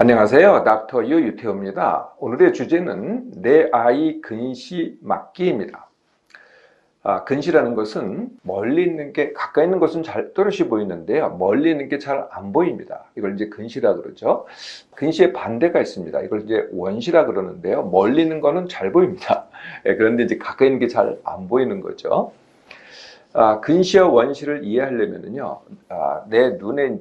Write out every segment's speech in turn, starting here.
안녕하세요. 닥터 유 유태호입니다. 오늘의 주제는 내 아이 근시 막기입니다. 근시라는 것은 멀리 있는 게 가까이 있는 것은 잘 또렷이 보이는데요. 멀리 있는 게 잘 안 보입니다. 이걸 이제 근시라 그러죠. 근시의 반대가 있습니다. 이걸 이제 원시라 그러는데요. 멀리 있는 거는 잘 보입니다. 그런데 이제 가까이 있는 게 잘 안 보이는 거죠. 근시와 원시를 이해하려면요, 내 눈의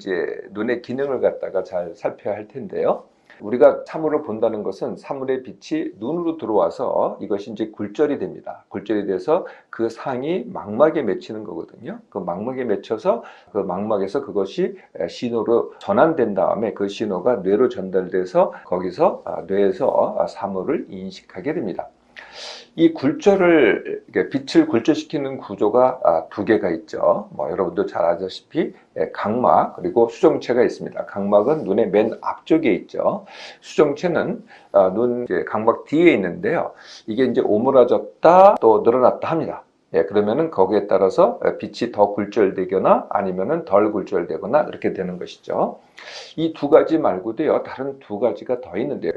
기능을 갖다가 잘 살펴야 할 텐데요. 우리가 사물을 본다는 것은 사물의 빛이 눈으로 들어와서 이것이 이제 굴절이 됩니다. 굴절이 돼서 그 상이 망막에 맺히는 거거든요. 그 망막에 맺혀서 그 망막에서 그것이 신호로 전환된 다음에 그 신호가 뇌로 전달돼서 거기서 뇌에서 사물을 인식하게 됩니다. 이 굴절을, 빛을 굴절시키는 구조가 두 개가 있죠. 여러분도 잘 아시다시피 각막 그리고 수정체가 있습니다. 각막은 눈의 맨 앞쪽에 있죠. 수정체는 눈 각막 뒤에 있는데요. 이게 이제 오므라졌다 또 늘어났다 합니다. 그러면은 거기에 따라서 빛이 더 굴절되거나 아니면은 덜 굴절되거나 이렇게 되는 것이죠. 이 두 가지 말고도요, 다른 두 가지가 더 있는데,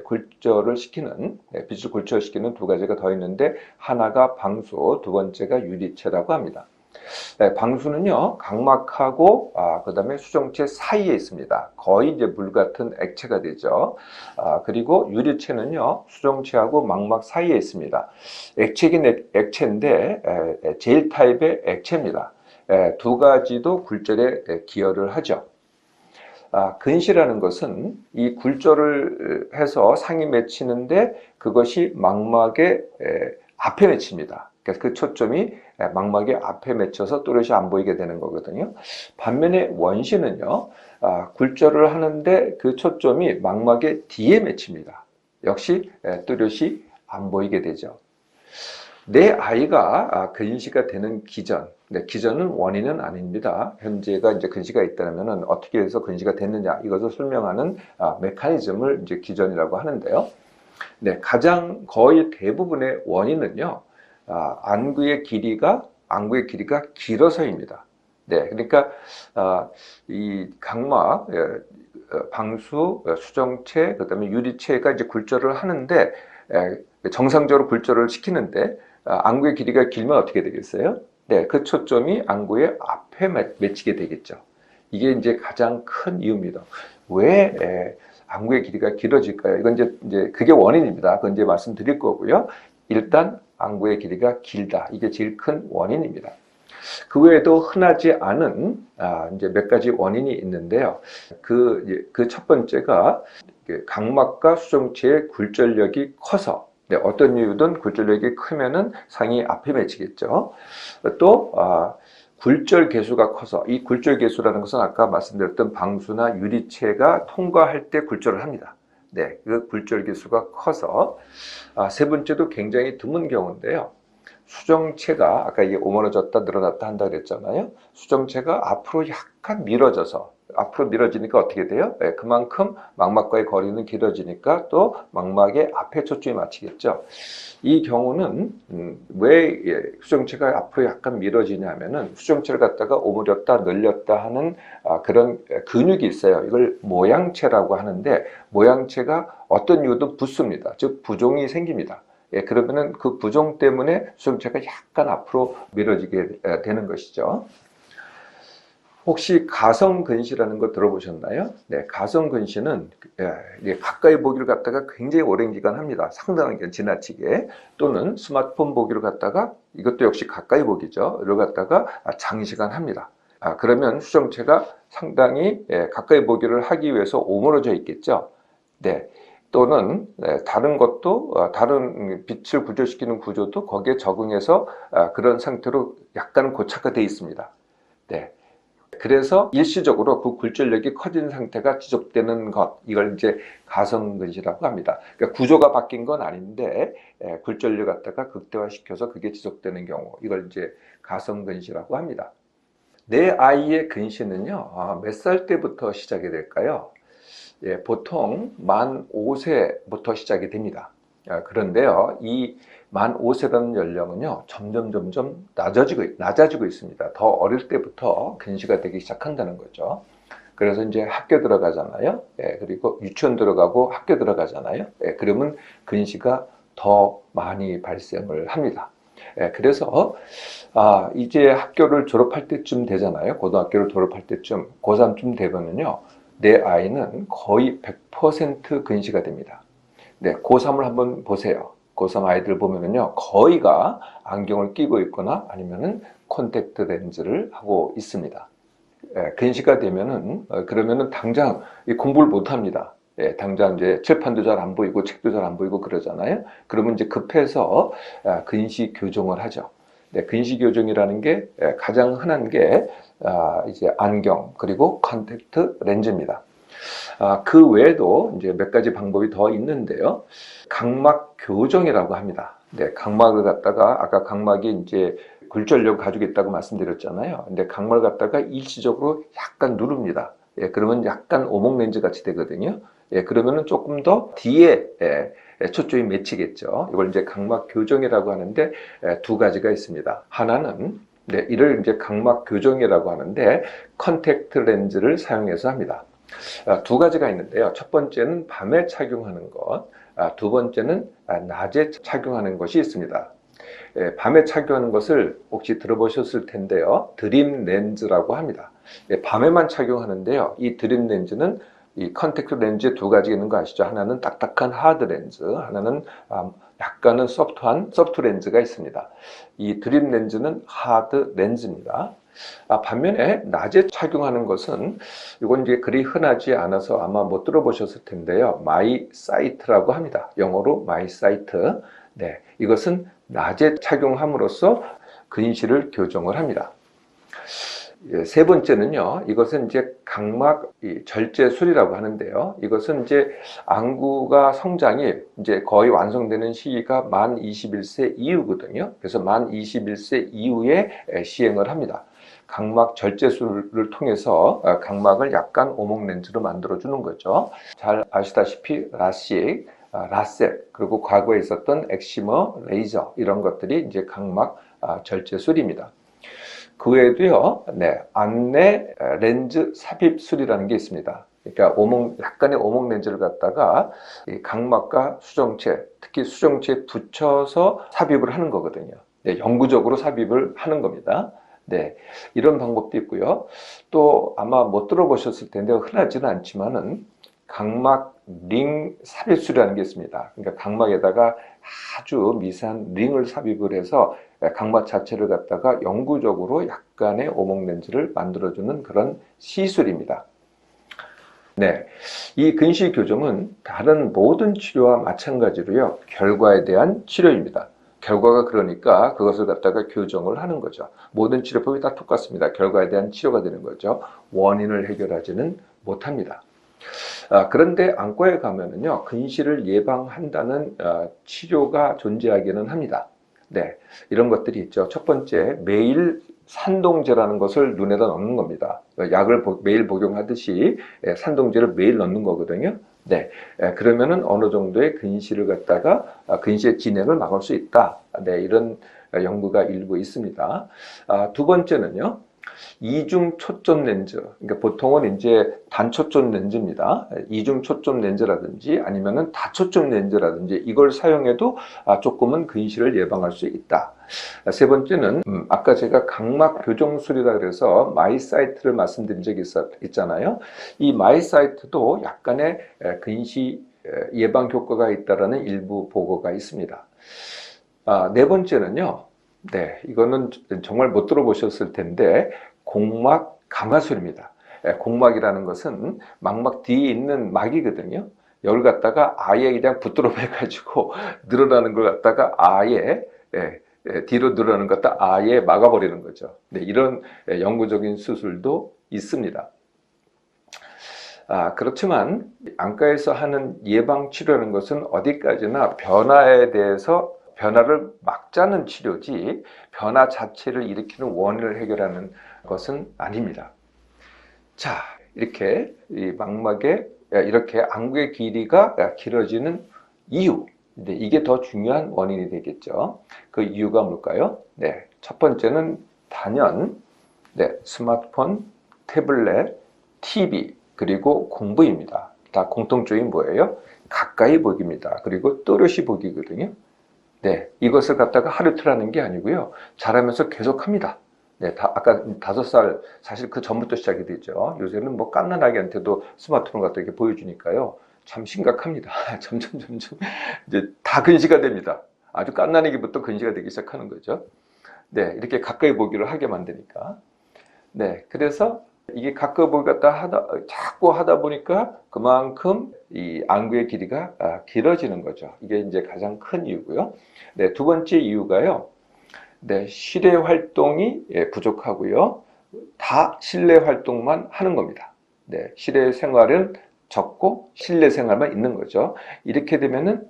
빛을 굴절시키는 두 가지가 더 있는데, 하나가 방수, 두 번째가 유리체라고 합니다. 방수는요, 각막하고 그다음에 수정체 사이에 있습니다. 거의 이제 물 같은 액체가 되죠. 그리고 유리체는요, 수정체하고 망막 사이에 있습니다. 액체긴 액체인데 젤 타입의 액체입니다. 두 가지도 굴절에 기여를 하죠. 근시라는 것은 이 굴절을 해서 상이 맺히는데 그것이 망막의 앞에 맺힙니다. 그러니까 그 초점이 망막의 앞에 맺혀서 또렷이 안 보이게 되는 거거든요. 반면에 원시는요, 굴절을 하는데 그 초점이 망막의 뒤에 맺힙니다. 역시 또렷이 안 보이게 되죠. 내 아이가 근시가 되는 기전, 기전은 원인은 아닙니다. 현재가 이제 근시가 있다면 어떻게 해서 근시가 됐느냐, 이것을 설명하는 메커니즘을 이제 기전이라고 하는데요. 가장 거의 대부분의 원인은요, 안구의 길이가 길어서입니다. 그러니까 이 각막, 방수, 수정체, 그다음에 유리체가 이제 굴절을 하는데 정상적으로 굴절을 시키는데 안구의 길이가 길면 어떻게 되겠어요? 그 초점이 안구의 앞에 맺히게 되겠죠. 이게 이제 가장 큰 이유입니다. 왜 안구의 길이가 길어질까요? 이건 이제 그게 원인입니다. 그건 이제 말씀드릴 거고요. 일단 안구의 길이가 길다. 이게 제일 큰 원인입니다. 그 외에도 흔하지 않은 이제 몇 가지 원인이 있는데요. 그 첫 번째가 각막과 수정체의 굴절력이 커서, 어떤 이유든 굴절력이 크면은 상이 앞에 맺히겠죠. 또 굴절 개수가 커서, 이 굴절 개수라는 것은 아까 말씀드렸던 방수나 유리체가 통과할 때 굴절을 합니다. 그 굴절 개수가 커서. 세 번째도 굉장히 드문 경우인데요. 수정체가 아까 이게 오므라졌다 늘어났다 한다 그랬잖아요. 수정체가 앞으로 약간 앞으로 밀어지니까 어떻게 돼요? 그만큼 망막과의 거리는 길어지니까 또 망막의 앞에 초점이 맞추겠죠. 이 경우는 왜 수정체가 앞으로 약간 밀어지냐면은 수정체를 갖다가 오므렸다 늘렸다 하는 그런 근육이 있어요. 이걸 모양체라고 하는데, 모양체가 어떤 이유도 붙습니다. 즉 부종이 생깁니다. 그러면은 그 부종 때문에 수정체가 약간 앞으로 밀어지게 되는 것이죠. 혹시 가성근시라는 거 들어보셨나요? 가성근시는 가까이 보기를 갖다가 굉장히 오랜 기간 합니다. 상당한 기간 지나치게. 또는 스마트폰 보기를 갖다가, 이것도 역시 가까이 보기죠. 이걸 갖다가 장시간 합니다. 그러면 수정체가 상당히 가까이 보기를 하기 위해서 오므러져 있겠죠. 또는 다른 것도, 다른 빛을 굴절시키는 구조도 거기에 적응해서 그런 상태로 약간 고착화되어 있습니다. 그래서 일시적으로 그 굴절력이 커진 상태가 지속되는 것, 이걸 이제 가성근시라고 합니다. 그러니까 구조가 바뀐 건 아닌데 굴절력 갖다가 극대화시켜서 그게 지속되는 경우, 이걸 이제 가성근시라고 합니다. 내 아이의 근시는요, 몇 살 때부터 시작이 될까요? 보통 만 5세부터 시작이 됩니다. 그런데요, 이 만 5세라는 연령은요, 점점 낮아지고 있습니다. 더 어릴 때부터 근시가 되기 시작한다는 거죠. 그래서 이제 학교 들어가잖아요. 예, 그리고 유치원 들어가고 학교 들어가잖아요. 예, 그러면 근시가 더 많이 발생을 합니다. 예, 그래서 이제 학교를 졸업할 때쯤 되잖아요. 고등학교를 졸업할 때쯤, 고3쯤 되면은요, 내 아이는 거의 100% 근시가 됩니다. 네, 고3을 한번 보세요. 고3 아이들 보면은요, 거의가 안경을 끼고 있거나 아니면은 콘택트 렌즈를 하고 있습니다. 예, 근시가 되면은, 그러면은 당장 공부를 못 합니다. 예, 당장 이제 칠판도 잘 안 보이고 책도 잘 안 보이고 그러잖아요. 그러면 이제 급해서 근시 교정을 하죠. 네, 근시 교정이라는 게 가장 흔한 게 이제 안경 그리고 컨택트 렌즈입니다. 그 외에도 이제 몇 가지 방법이 더 있는데요. 각막 교정이라고 합니다. 네, 각막을 갖다가 아까 각막이 이제 굴절력을 가지고 있다고 말씀드렸잖아요. 근데 각막을 갖다가 일시적으로 약간 누릅니다. 예, 그러면 약간 오목 렌즈 같이 되거든요. 예, 그러면은 조금 더 뒤에 초점이 맺히겠죠. 이걸 이제 각막 교정이라고 하는데 두 가지가 있습니다. 하나는 네, 이를 이제 각막 교정이라고 하는데 컨택트 렌즈를 사용해서 합니다. 두 가지가 있는데요. 첫 번째는 밤에 착용하는 것, 두 번째는 낮에 착용하는 것이 있습니다. 예, 밤에 착용하는 것을 혹시 들어보셨을 텐데요. 드림 렌즈라고 합니다. 예, 밤에만 착용하는데요. 이 드림 렌즈는 이 컨택트 렌즈에 두 가지 있는 거 아시죠? 하나는 딱딱한 하드 렌즈, 하나는 약간은 소프트한 소프트 렌즈가 있습니다. 이 드림 렌즈는 하드 렌즈입니다. 반면에 낮에 착용하는 것은 이건 이제 그리 흔하지 않아서 아마 못 들어보셨을 텐데요. 마이 사이트라고 합니다. 영어로 마이 사이트. 네, 이것은 낮에 착용함으로써 근시를 교정을 합니다. 세 번째는요, 이것은 이제 각막 절제술이라고 하는데요. 이것은 이제 안구가 성장이 이제 거의 완성되는 시기가 만 21세 이후거든요. 그래서 만 21세 이후에 시행을 합니다. 각막 절제술을 통해서 각막을 약간 오목 렌즈로 만들어주는 거죠. 잘 아시다시피 라식, 라섹, 그리고 과거에 있었던 엑시머, 레이저 이런 것들이 이제 각막 절제술입니다. 그 외에도요, 네, 안내 렌즈 삽입술이라는 게 있습니다. 그러니까 약간의 오목 렌즈를 갖다가 이 각막과 수정체, 특히 수정체에 붙여서 삽입을 하는 거거든요. 네, 영구적으로 삽입을 하는 겁니다. 네, 이런 방법도 있고요. 또 아마 못 들어보셨을 텐데 흔하지는 않지만은 각막 링 삽입술이라는 게 있습니다. 그러니까 각막에다가 아주 미세한 링을 삽입을 해서 각막 자체를 갖다가 영구적으로 약간의 오목 렌즈를 만들어주는 그런 시술입니다. 네, 이 근시 교정은 다른 모든 치료와 마찬가지로요, 결과에 대한 치료입니다. 결과가 그러니까 그것을 갖다가 교정을 하는 거죠. 모든 치료법이 다 똑같습니다. 결과에 대한 치료가 되는 거죠. 원인을 해결하지는 못합니다. 그런데 안과에 가면은요, 근시를 예방한다는 치료가 존재하기는 합니다. 네, 이런 것들이 있죠. 첫 번째, 매일 산동제라는 것을 눈에다 넣는 겁니다. 약을 매일 복용하듯이 산동제를 매일 넣는 거거든요. 네, 그러면은 어느 정도의 근시를 갖다가 근시의 진행을 막을 수 있다. 네, 이런 연구가 일부 있습니다. 두 번째는요. 이중 초점 렌즈. 그러니까 보통은 이제 단초점 렌즈입니다. 이중 초점 렌즈라든지 아니면은 다초점 렌즈라든지 이걸 사용해도 조금은 근시를 예방할 수 있다. 세 번째는 아까 제가 각막 교정술이라 그래서 마이사이트를 말씀드린 적이 있잖아요. 이 마이사이트도 약간의 근시 예방 효과가 있다라는 일부 보고가 있습니다. 네 번째는요. 네, 이거는 정말 못 들어보셨을 텐데 공막 감화술입니다. 공막이라는 것은 망막 뒤에 있는 막이거든요. 이걸 갖다가 아예 그냥 붙들어 해가지고 늘어나는 걸 갖다가 아예 뒤로 늘어나는 것 갖다 아예 막아버리는 거죠. 네, 이런 영구적인 수술도 있습니다. 그렇지만 안과에서 하는 예방치료라는 것은 어디까지나 변화에 대해서 변화를 막자는 치료지 변화 자체를 일으키는 원인을 해결하는 것은 아닙니다. 자, 이렇게 이 망막에 이렇게 안구의 길이가 길어지는 이유, 이게 더 중요한 원인이 되겠죠. 그 이유가 뭘까요? 네, 첫 번째는 단연, 네, 스마트폰, 태블릿, TV, 그리고 공부입니다. 다 공통점이 뭐예요? 가까이 보기입니다. 그리고 또렷이 보기거든요. 네, 이것을 갖다가 하루 이틀 하는 게 아니고요. 잘하면서 계속 합니다. 네, 아까 5살, 사실 그 전부터 시작이 되죠. 요새는 뭐 갓난아기한테도 스마트폰 갖다 이렇게 보여주니까요. 참 심각합니다. 점점 이제 다 근시가 됩니다. 아주 갓난아기부터 근시가 되기 시작하는 거죠. 네, 이렇게 가까이 보기를 하게 만드니까. 네, 그래서 이게 가까이 보기 자꾸 하다 보니까 그만큼 이 안구의 길이가 길어지는 거죠. 이게 이제 가장 큰 이유고요. 네, 두 번째 이유가요. 네, 실외 활동이 부족하고요. 다 실내 활동만 하는 겁니다. 네, 실외 생활은 적고 실내 생활만 있는 거죠. 이렇게 되면은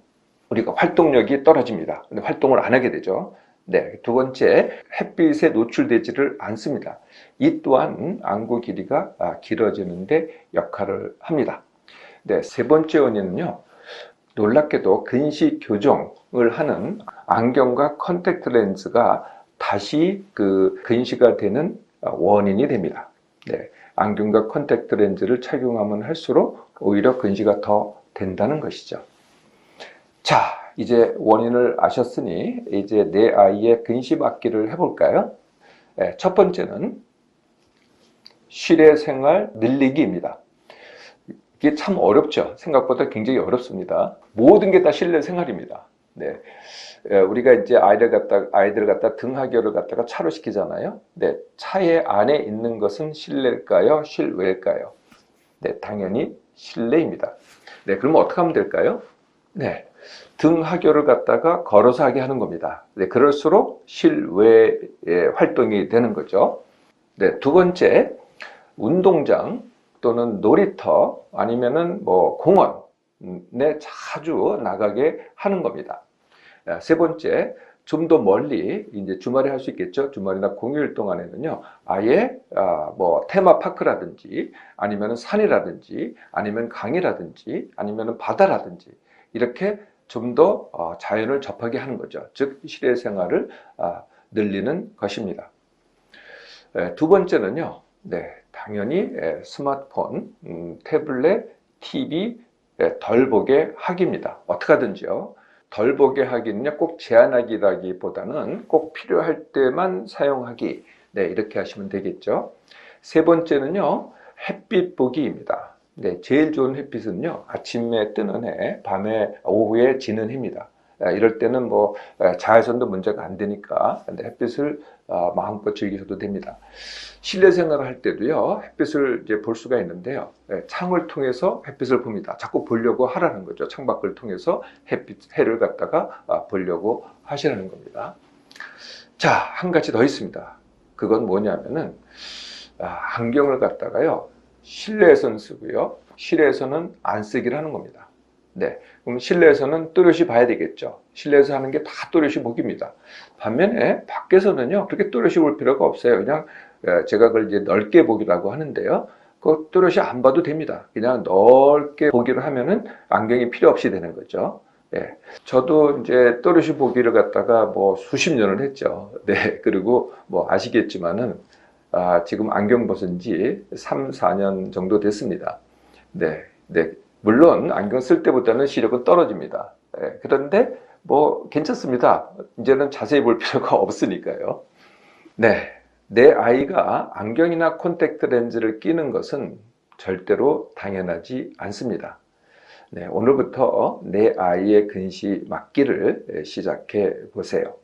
우리가 활동력이 떨어집니다. 근데 활동을 안 하게 되죠. 네, 두 번째, 햇빛에 노출되지를 않습니다. 이 또한 안구 길이가 길어지는데 역할을 합니다. 네, 세 번째 원인은요. 놀랍게도 근시 교정을 하는 안경과 컨택트 렌즈가 다시 그 근시가 되는 원인이 됩니다. 네, 안경과 컨택트 렌즈를 착용하면 할수록 오히려 근시가 더 된다는 것이죠. 자, 이제 원인을 아셨으니 이제 내 아이의 근시 막기를 해볼까요? 네, 첫 번째는 실외 생활 늘리기입니다. 이게 참 어렵죠. 생각보다 굉장히 어렵습니다. 모든 게 다 실내 생활입니다. 네, 우리가 이제 아이들 갖다 등하교를 갖다가 차로 시키잖아요. 네, 차에 안에 있는 것은 실내일까요? 실외일까요? 네, 당연히 실내입니다. 네, 그러면 어떻게 하면 될까요? 네, 등하교를 갖다가 걸어서 하게 하는 겁니다. 네, 그럴수록 실외의 활동이 되는 거죠. 네, 두 번째, 운동장 또는 놀이터 아니면은 뭐 공원에 자주 나가게 하는 겁니다. 세 번째, 좀 더 멀리 이제 주말에 할 수 있겠죠. 주말이나 공휴일 동안에는요, 아예 뭐 테마파크라든지 아니면은 산이라든지 아니면 강이라든지 아니면은 바다라든지 이렇게 좀 더 자연을 접하게 하는 거죠. 즉 실외 생활을 늘리는 것입니다. 두 번째는요, 네, 당연히 스마트폰, 태블릿, TV 덜 보게 하기입니다. 어떻게 하든지요. 덜 보게 하기는요, 꼭 제한하기라기보다는 꼭 필요할 때만 사용하기. 네, 이렇게 하시면 되겠죠. 세 번째는요, 햇빛 보기입니다. 네, 제일 좋은 햇빛은요, 아침에 뜨는 해, 밤에, 오후에 지는 해입니다. 이럴 때는 뭐 자외선도 문제가 안 되니까 햇빛을 마음껏 즐기셔도 됩니다. 실내 생활을 할 때도요, 햇빛을 이제 볼 수가 있는데요. 창을 통해서 햇빛을 봅니다. 자꾸 보려고 하라는 거죠. 창밖을 통해서 해를 갖다가 보려고 하시라는 겁니다. 자, 한 가지 더 있습니다. 그건 뭐냐면은 안경을 갖다가요, 실내에서는 쓰고요, 실외에서는 안 쓰기를 하는 겁니다. 네, 그럼 실내에서는 또렷이 봐야 되겠죠. 실내에서 하는 게 다 또렷이 보기입니다. 반면에 밖에서는요, 그렇게 또렷이 볼 필요가 없어요. 그냥 제가 그걸 이제 넓게 보기라고 하는데요. 그 또렷이 안 봐도 됩니다. 그냥 넓게 보기를 하면은 안경이 필요 없이 되는 거죠. 예. 저도 이제 또렷이 보기를 갖다가 뭐 수십 년을 했죠. 네. 그리고 뭐 아시겠지만은, 지금 안경 벗은 지 3, 4년 정도 됐습니다. 네. 네. 물론 안경 쓸 때보다는 시력은 떨어집니다. 네, 그런데 뭐 괜찮습니다. 이제는 자세히 볼 필요가 없으니까요. 네, 내 아이가 안경이나 콘택트 렌즈를 끼는 것은 절대로 당연하지 않습니다. 네, 오늘부터 내 아이의 근시 막기를 시작해 보세요.